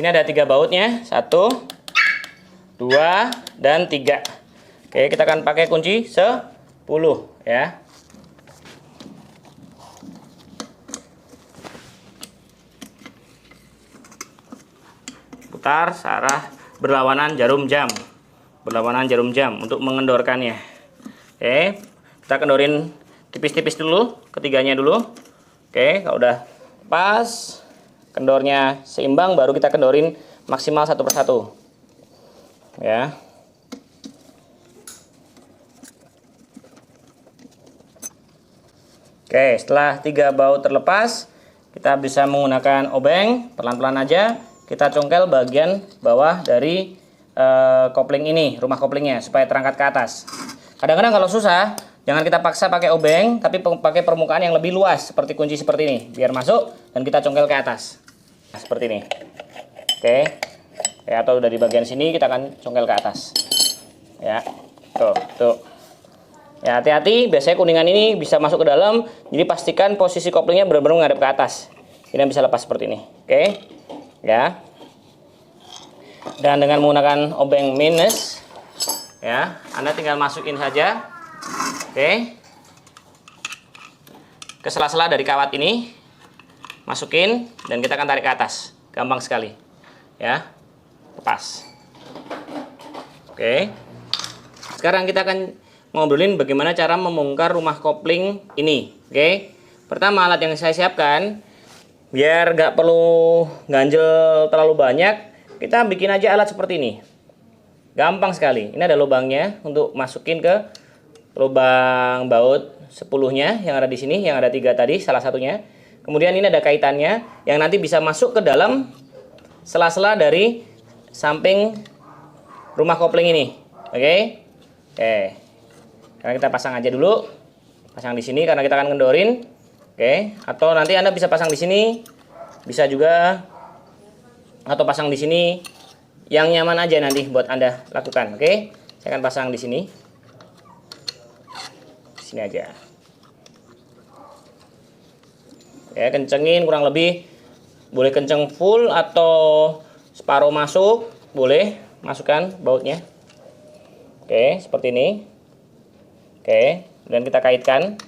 sini ada 3 bautnya, 1, 2, dan 3. Oke, kita akan pakai kunci 10 ya. Putar searah berlawanan jarum jam. Berlawanan jarum jam untuk mengendorkannya. Oke, kita kendorin tipis-tipis dulu, ketiganya dulu. Oke, kalau udah pas, kendornya seimbang, baru kita kendorin maksimal satu persatu. Ya. Oke, setelah 3 baut terlepas, kita bisa menggunakan obeng, pelan-pelan aja. Kita congkel bagian bawah dari kopling ini, rumah koplingnya, supaya terangkat ke atas. Kadang-kadang kalau susah, jangan kita paksa pakai obeng, tapi pakai permukaan yang lebih luas, seperti kunci seperti ini, biar masuk dan kita congkel ke atas. Nah, seperti ini. Oke. Ya, atau dari bagian sini kita akan congkel ke atas. Ya. Tuh. Ya, hati-hati, biasanya kuningan ini bisa masuk ke dalam, jadi pastikan posisi koplingnya benar-benar menghadap ke atas. Ini bisa lepas seperti ini. Oke. Ya. Dan dengan menggunakan obeng minus, ya, Anda tinggal masukin saja. Oke. Ke sela-sela dari kawat ini, masukin dan kita akan tarik ke atas. Gampang sekali. Ya. Lepas. Oke. Sekarang kita akan ngobrolin bagaimana cara membongkar rumah kopling ini. Oke. Pertama, alat yang saya siapkan, biar nggak perlu ganjel terlalu banyak, kita bikin aja alat seperti ini. Gampang sekali. Ini ada lubangnya untuk masukin ke lubang baut 10-nya yang ada di sini, yang ada 3 tadi, salah satunya. Kemudian ini ada kaitannya yang nanti bisa masuk ke dalam sela-sela dari samping rumah kopling ini. Oke? Oke. Karena kita pasang aja dulu. Pasang di sini karena kita akan ngendorin. Oke, atau nanti Anda bisa pasang di sini. Bisa juga atau pasang di sini. Yang nyaman aja nanti buat Anda lakukan. Oke? Saya akan pasang di sini. Di sini aja. Ya, kencengin kurang lebih, boleh kenceng full atau separuh masuk, boleh masukkan bautnya. Oke, seperti ini. Oke, dan kita kaitkan,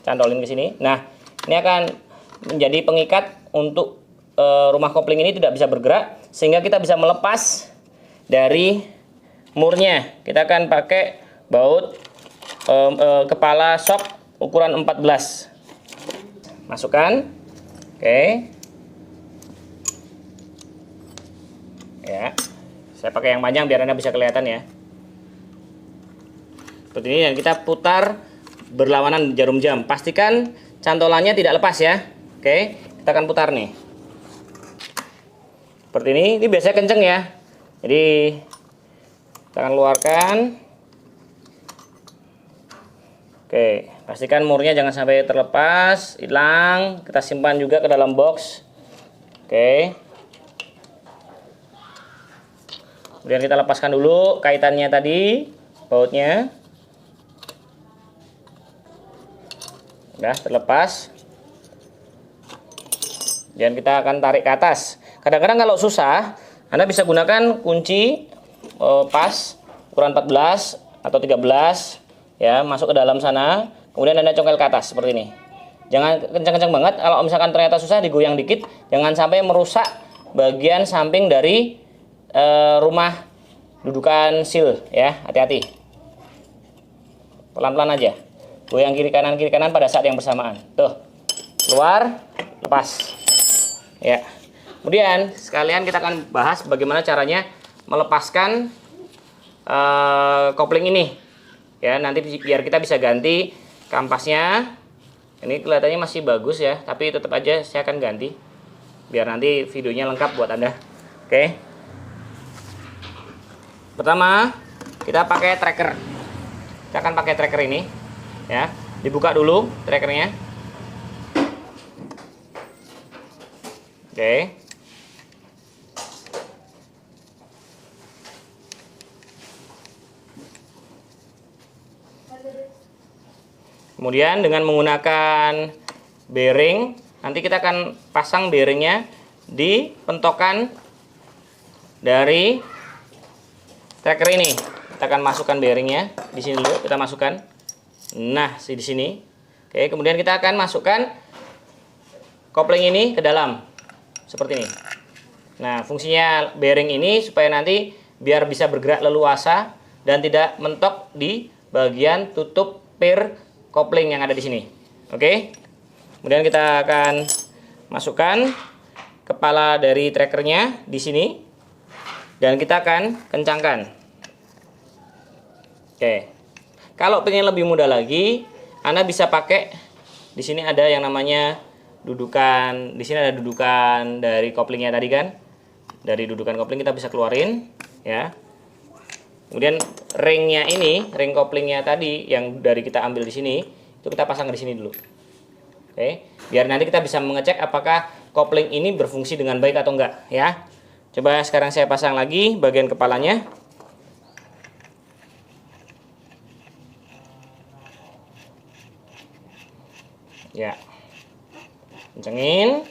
cantolin ke sini. Nah, ini akan menjadi pengikat untuk rumah kopling ini tidak bisa bergerak, sehingga kita bisa melepas dari murnya. Kita akan pakai baut kepala sok ukuran 14. Masukkan. Oke. Ya. Saya pakai yang panjang biar Anda bisa kelihatan ya. Seperti ini, dan kita putar berlawanan jarum jam. Pastikan cantolannya tidak lepas ya. Oke, kita akan putar nih. Seperti ini biasanya kenceng ya. Jadi kita akan keluarkan. Oke, pastikan murnya jangan sampai terlepas, hilang. Kita simpan juga ke dalam box. Oke. Kemudian kita lepaskan dulu kaitannya tadi, bautnya. Udah terlepas. Dan kita akan tarik ke atas. Kadang-kadang kalau susah, Anda bisa gunakan kunci pas ukuran 14 atau 13 ya, masuk ke dalam sana. Kemudian Anda congkel ke atas seperti ini. Jangan kencang-kencang banget. Kalau misalkan ternyata susah, digoyang dikit, jangan sampai merusak bagian samping dari rumah dudukan seal ya. Hati-hati. Pelan-pelan aja. Goyang kiri kanan pada saat yang bersamaan. Tuh, keluar, lepas. Ya. Kemudian sekalian kita akan bahas bagaimana caranya melepaskan kopling ini. Ya, nanti biar kita bisa ganti kampasnya. Ini kelihatannya masih bagus ya, tapi tetap aja saya akan ganti biar nanti videonya lengkap buat Anda. Oke. Pertama, kita pakai tracker. Kita akan pakai tracker ini. Ya, dibuka dulu trackernya. Oke. Kemudian dengan menggunakan bearing, nanti kita akan pasang bearingnya di pentokan dari tracker ini. Kita akan masukkan bearingnya di sini dulu, kita masukkan. Nah, di sini. Oke, kemudian kita akan masukkan kopling ini ke dalam seperti ini. Nah, fungsinya bearing ini supaya nanti biar bisa bergerak leluasa dan tidak mentok di bagian tutup pir kopling yang ada di sini. Oke. Kemudian kita akan masukkan kepala dari trackernya di sini dan kita akan kencangkan. Oke. Kalau pengen lebih mudah lagi, Anda bisa pakai di sini ada yang namanya dudukan. Di sini ada dudukan dari koplingnya tadi kan. Dari dudukan kopling kita bisa keluarin, ya. Kemudian ringnya ini, ring koplingnya tadi yang dari kita ambil di sini, itu kita pasang di sini dulu. Oke, biar nanti kita bisa mengecek apakah kopling ini berfungsi dengan baik atau enggak, ya. Coba sekarang saya pasang lagi bagian kepalanya. Ya, kencengin.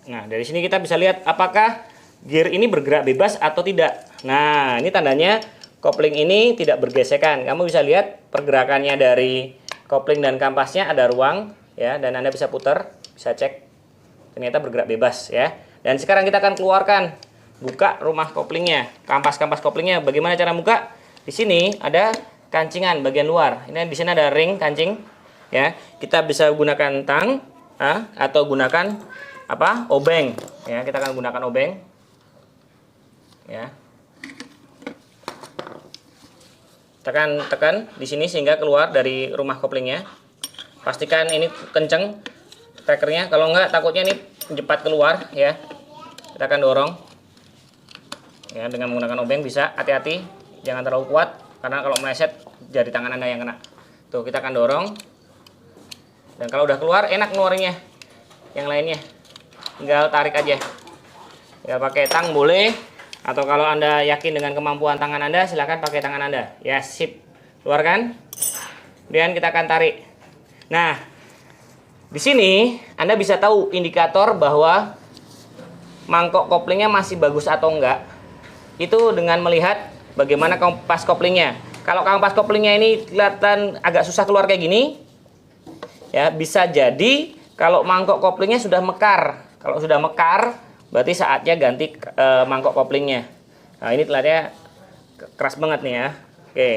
Nah, dari sini kita bisa lihat apakah gear ini bergerak bebas atau tidak. Nah, ini tandanya kopling ini tidak bergesekan. Kamu bisa lihat pergerakannya dari kopling dan kampasnya ada ruang, ya, dan Anda bisa putar, bisa cek. Ternyata bergerak bebas, ya. Dan sekarang kita akan keluarkan, buka rumah koplingnya, kampas-kampas koplingnya. Bagaimana cara buka? Di sini ada kancingan bagian luar. Ini di sini ada ring kancing, ya. Kita bisa gunakan tang, atau gunakan apa? Obeng, ya. Kita akan gunakan obeng, ya. Tekan di sini sehingga keluar dari rumah koplingnya. Pastikan ini kenceng trackernya. Kalau enggak takutnya ini cepat keluar, ya. Kita akan dorong. Ya, dengan menggunakan obeng bisa, hati-hati, jangan terlalu kuat karena kalau meleset jari tangan Anda yang kena. Tuh, kita akan dorong. Dan kalau udah keluar enak ngeluarinnya. Yang lainnya tinggal tarik aja. Ya, pakai tang boleh, atau kalau Anda yakin dengan kemampuan tangan Anda silahkan pakai tangan Anda. Ya, sip. Keluarkan. Kemudian kita akan tarik. Nah, di sini Anda bisa tahu indikator bahwa mangkok koplingnya masih bagus atau enggak. Itu dengan melihat bagaimana kampas koplingnya. Kalau kampas koplingnya ini kelihatan agak susah keluar kayak gini, ya bisa jadi kalau mangkok koplingnya sudah mekar. Kalau sudah mekar, berarti saatnya ganti mangkok koplingnya. Nah, ini kelihatannya keras banget nih, ya. Oke,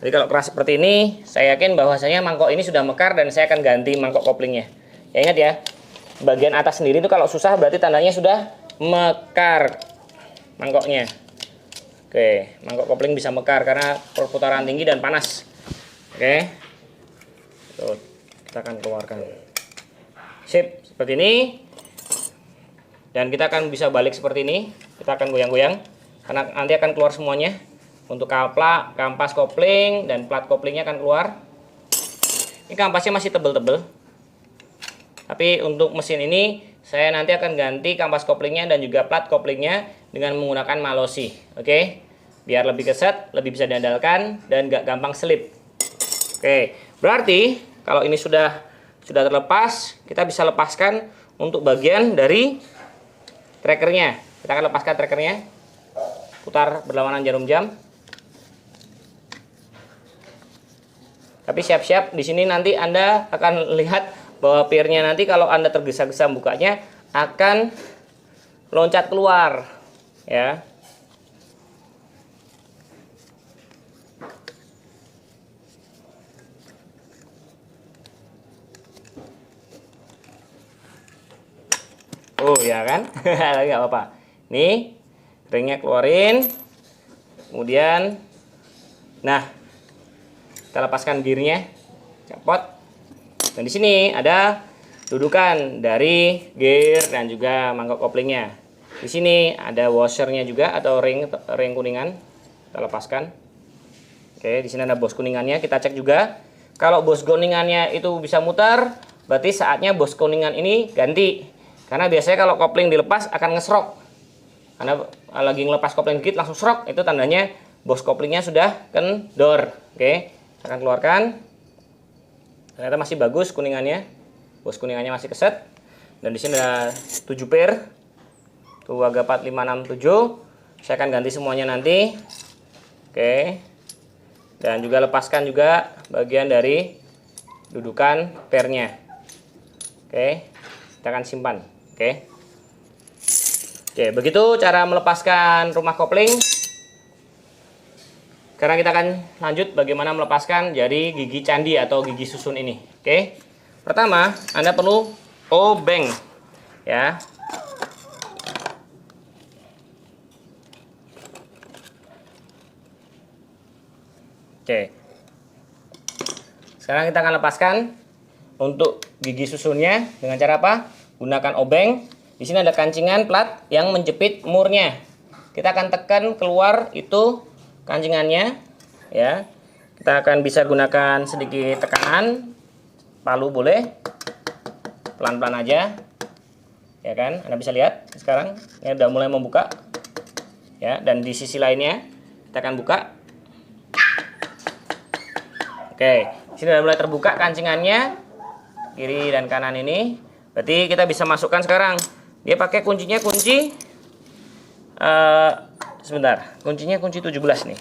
jadi kalau keras seperti ini, saya yakin bahwasanya mangkok ini sudah mekar dan saya akan ganti mangkok koplingnya. Ya, ingat ya, bagian atas sendiri itu kalau susah berarti tandanya sudah mekar mangkoknya. Oke, mangkok kopling bisa mekar karena perputaran tinggi dan panas. Oke. Tuh, kita akan keluarkan. Sip, seperti ini. Dan kita akan bisa balik seperti ini. Kita akan goyang-goyang karena nanti akan keluar semuanya. Untuk kampas kopling dan plat koplingnya akan keluar. Ini kampasnya masih tebel-tebel. Tapi untuk mesin ini saya nanti akan ganti kampas koplingnya dan juga plat koplingnya dengan menggunakan Malossi. Oke. Biar lebih keset, lebih bisa diandalkan dan gak gampang selip. Oke, berarti kalau ini sudah terlepas, kita bisa lepaskan untuk bagian dari trackernya. Kita akan lepaskan trackernya, putar berlawanan jarum jam. Tapi siap-siap di sini nanti Anda akan lihat bahwa pirnya nanti kalau Anda tergesa-gesa bukanya akan loncat keluar, ya. Oh ya kan, nggak apa-apa. Nih, ringnya keluarin. Kemudian, nah, kita lepaskan gearnya, copot. Dan di sini ada dudukan dari gear dan juga mangkok koplingnya. Di sini ada washernya juga atau ring kuningan. Kita lepaskan. Oke, di sini ada bos kuningannya. Kita cek juga. Kalau bos kuningannya itu bisa muter, berarti saatnya bos kuningan ini ganti. Karena biasanya kalau kopling dilepas akan ngesrok. Karena lagi ngelepas kopling dikit langsung serok, itu tandanya bos koplingnya sudah kendor. Oke, kita akan keluarkan. Ternyata masih bagus kuningannya. bos kuningannya masih keset. Dan di sini ada 7 pair. Tuh agak 4, 5, 6, 7. Saya akan ganti semuanya nanti. Oke. Dan juga lepaskan juga bagian dari dudukan pairnya. Oke. Kita akan simpan. Oke. Oke, begitu cara melepaskan rumah kopling. Sekarang kita akan lanjut bagaimana melepaskan jari gigi candi atau gigi susun ini. Oke. Pertama, Anda perlu obeng ya. Oke. Sekarang kita akan lepaskan untuk gigi susunnya dengan cara apa? Gunakan obeng. Di sini ada kancingan plat yang menjepit murnya. Kita akan tekan keluar itu kancingannya ya. Kita akan bisa gunakan sedikit tekanan, palu boleh, pelan-pelan aja ya kan. Anda bisa lihat sekarang ini udah mulai membuka ya. Dan di sisi lainnya kita akan buka. Oke, di sini udah mulai terbuka kancingannya kiri dan kanan ini. Berarti kita bisa masukkan sekarang. Dia pakai kuncinya sebentar, kuncinya kunci 17 nih.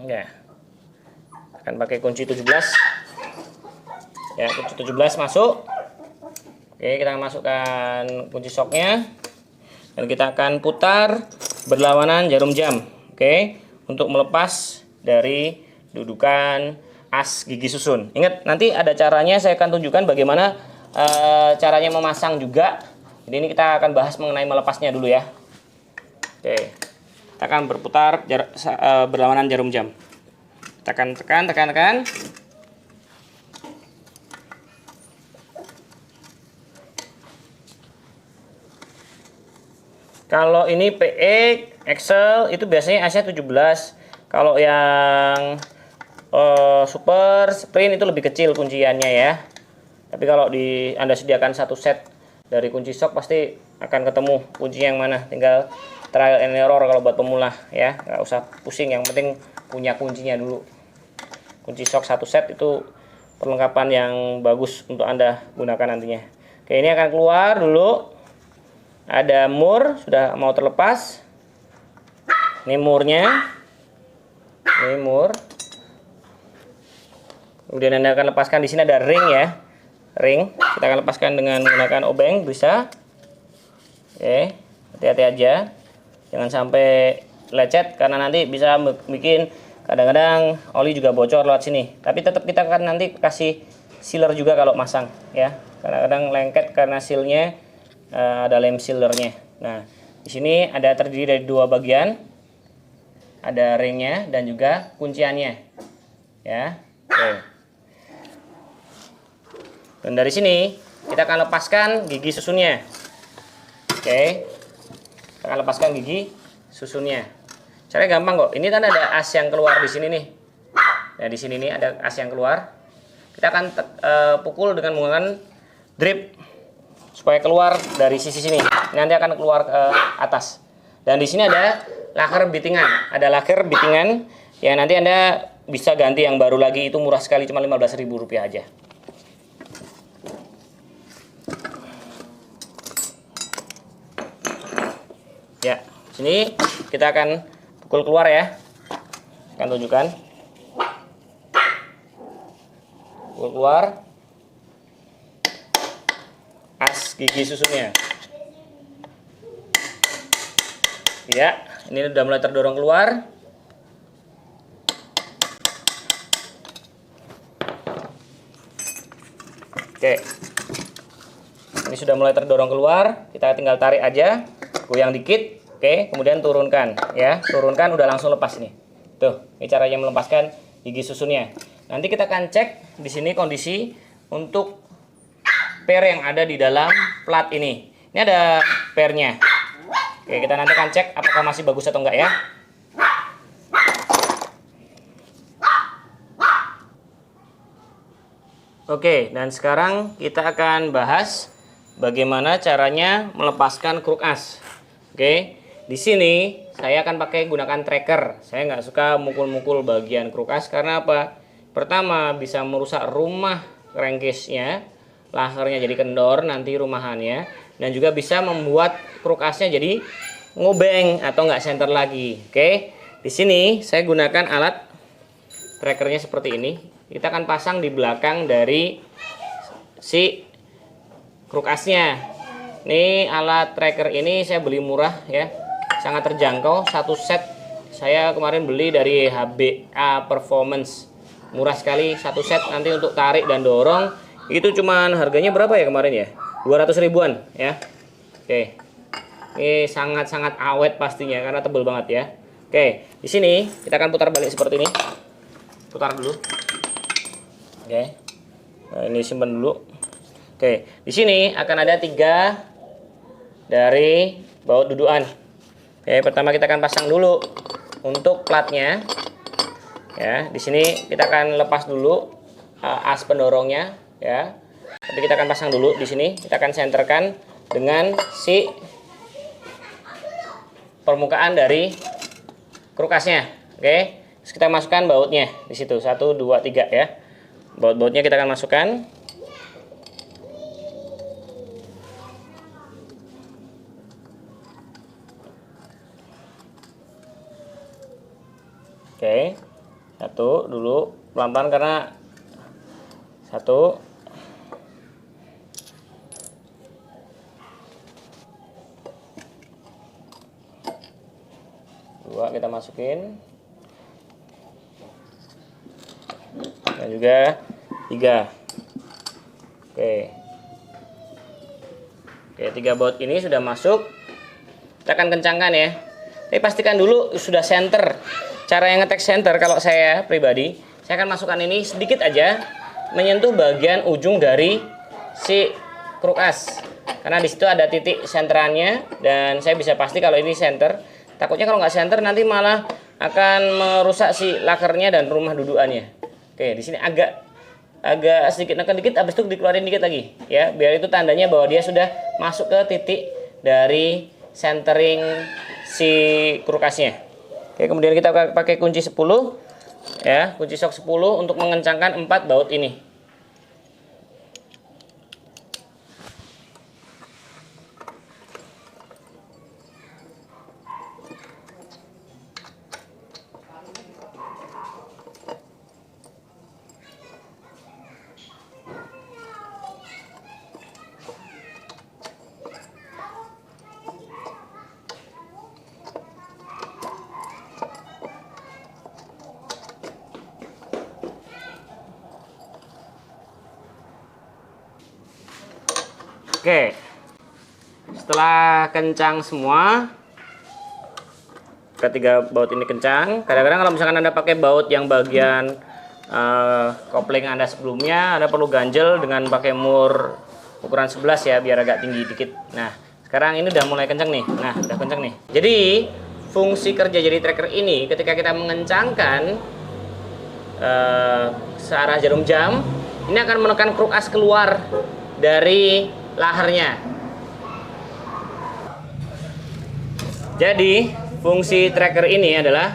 Ya. Akan pakai kunci 17. Ya, kunci 17 masuk. Oke, kita akan masukkan kunci shocknya. Dan kita akan putar berlawanan jarum jam. Oke, untuk melepas dari dudukan as gigi susun. Ingat, nanti ada caranya, saya akan tunjukkan bagaimana caranya memasang juga. Jadi ini kita akan bahas mengenai melepasnya dulu ya. Oke, kita akan berputar berlawanan jarum jam. Tekan. Kalau ini PE, Excel itu biasanya asnya 17. Kalau yang Super, Sprint itu lebih kecil kunciannya ya. Tapi kalau Anda sediakan satu set dari kunci shock pasti akan ketemu kuncinya yang mana. Tinggal trial and error kalau buat pemula ya. Nggak usah pusing, yang penting punya kuncinya dulu. Kunci shock satu set itu perlengkapan yang bagus untuk Anda gunakan nantinya. Oke, ini akan keluar dulu. Ada mur, sudah mau terlepas. Ini murnya. Ini mur. Kemudian Anda akan lepaskan, di sini ada ring ya. Ring, kita akan lepaskan dengan menggunakan obeng bisa. Oke, hati-hati aja. Jangan sampai lecet karena nanti bisa bikin kadang-kadang oli juga bocor lewat sini. Tapi tetap kita akan nanti kasih sealer juga kalau masang ya. Kadang-kadang lengket karena sealnya ada lem sealernya. Nah, di sini ada terdiri dari dua bagian. Ada ringnya dan juga kunciannya. Ya. Oke. Dan dari sini kita akan lepaskan gigi susunnya. Oke. Kita akan lepaskan gigi susunnya. Caranya gampang kok. Ini kan ada as yang keluar di sini nih. Nah, di sini nih ada as yang keluar. Kita akan pukul dengan menggunakan drip supaya keluar dari sisi sini. Nanti akan keluar ke atas. Dan di sini ada laker bitingan. Ada laker bitingan yang nanti Anda bisa ganti yang baru lagi, itu murah sekali, cuma Rp15.000 aja. Ya, sini kita akan pukul keluar ya. Akan tunjukkan. Pukul keluar. As gigi susunnya. Ya, ini udah mulai terdorong keluar. Oke. Ini sudah mulai terdorong keluar, kita tinggal tarik aja. Goyang dikit, oke, kemudian turunkan ya. Turunkan udah langsung lepas nih. Tuh, ini caranya melepaskan gigi susunnya. Nanti kita akan cek di sini kondisi untuk pair yang ada di dalam plat ini. Ini ada pairnya. Oke, kita nanti akan cek apakah masih bagus atau enggak ya. Oke, dan sekarang kita akan bahas bagaimana caranya melepaskan kruk as. Oke, di sini saya akan pakai gunakan tracker. Saya nggak suka mukul-mukul bagian kruk as karena apa? Pertama, bisa merusak rumah crankcase-nya, lahernya jadi kendor nanti rumahannya, dan juga bisa membuat krukasnya jadi ngobeng atau nggak center lagi. Oke, di sini saya gunakan alat trackernya seperti ini. Kita akan pasang di belakang dari si krukasnya. Ini alat tracker ini saya beli murah ya, sangat terjangkau. Satu set saya kemarin beli dari HBA Performance, murah sekali. Satu set nanti untuk tarik dan dorong itu cuman harganya berapa ya kemarin ya, 200 ribuan ya. Oke, ini sangat-sangat awet pastinya karena tebel banget ya. Oke, di sini kita akan putar balik seperti ini. Putar dulu. Oke, nah, ini simpan dulu. Oke, di sini akan ada 3 dari baut dudukan. Oke, pertama kita akan pasang dulu untuk platnya. Ya, di sini kita akan lepas dulu as pendorongnya ya. Tapi kita akan pasang dulu di sini. Kita akan senterkan dengan si permukaan dari krukasnya. Oke, terus kita masukkan bautnya di situ. 1 2 3 ya. Baut-bautnya kita akan masukkan. Oke, 1 dulu pelan-pelan karena 1. Dua kita masukin. Dan juga 3. Oke. Oke, 3 baut ini sudah masuk. Kita akan kencangkan ya. Tapi pastikan dulu sudah center. Cara yang ngetek center kalau saya pribadi, saya akan masukkan ini sedikit aja menyentuh bagian ujung dari si krukas. Karena di situ ada titik senterannya dan saya bisa pasti kalau ini center. Takutnya kalau nggak center nanti malah akan merusak si lakernya dan rumah dudukannya. Oke, di sini agak sedikit neken dikit, habis itu dikeluarin dikit lagi ya, biar itu tandanya bahwa dia sudah masuk ke titik dari centering si krukasnya. Oke, kemudian kita pakai kunci 10 ya, kunci sok 10 untuk mengencangkan 4 baut ini. Oke, setelah kencang semua, ketiga baut ini kencang. Kadang-kadang kalau misalkan Anda pakai baut yang bagian kopling Anda sebelumnya, Anda perlu ganjel dengan pakai mur ukuran 11 ya, biar agak tinggi dikit. Nah, sekarang ini udah mulai kencang nih. Nah, udah kencang nih. Jadi, fungsi kerja jadi tracker ini ketika kita mengencangkan searah jarum jam, ini akan menekan krukas keluar dari lahernya. Jadi fungsi tracker ini adalah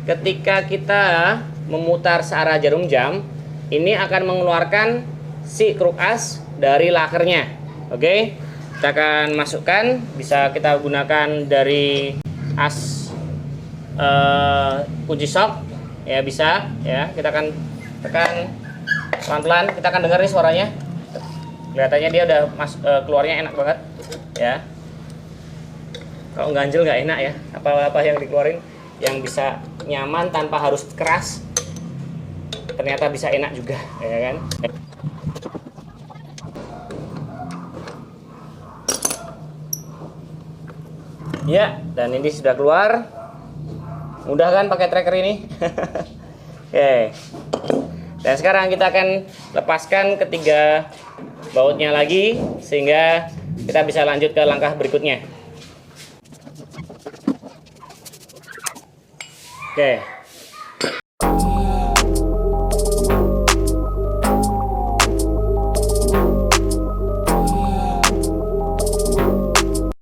ketika kita memutar searah jarum jam, ini akan mengeluarkan si krukas dari lahernya. Oke, kita akan masukkan, bisa kita gunakan dari as kunci sok ya, bisa ya. Kita akan tekan pelan-pelan, kita akan dengar nih suaranya. Kelihatannya dia udah keluarnya enak banget ya. Kalau ganjel nggak enak ya, apa-apa yang dikeluarin yang bisa nyaman tanpa harus keras ternyata bisa enak juga ya kan. Ya, dan ini sudah keluar. Mudah kan pakai tracker ini? Oke. Dan sekarang kita akan lepaskan ketiga bautnya lagi sehingga kita bisa lanjut ke langkah berikutnya. Oke.